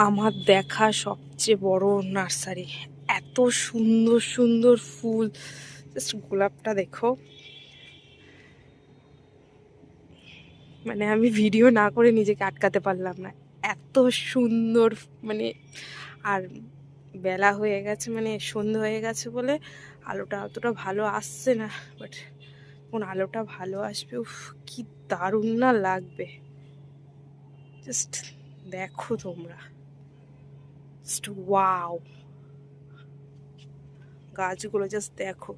আমার দেখা সবচেয়ে বড় নার্সারি। এত সুন্দর সুন্দর ফুল, জাস্ট গোলাপটা দেখো। মানে আমি ভিডিও না করে নিজেকে আটকাতে পারলাম না, এত সুন্দর। মানে আর বেলা হয়ে গেছে, মানে সন্ধ্যে হয়ে গেছে বলে আলোটা অতটা ভালো আসছে না, বাট কোন আলোটা ভালো আসবে, উফ কি দারুণ না লাগবে। জাস্ট দেখো তোমরা, জাস্ট ওয়াও, গাছগুলো জাস্ট দেখো।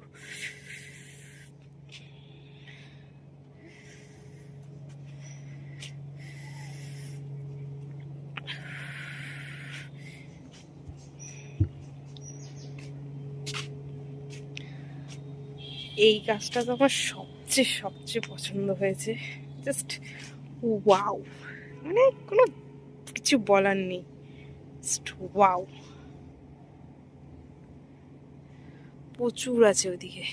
এই গাছটা তো আমার সবচেয়ে সবচেয়ে পছন্দ হয়েছে, জাস্ট ওয়াও, মানে কোনো কিছু বলার নেই, জাস্ট ওয়াও। প্রচুর আছে ওদিকে।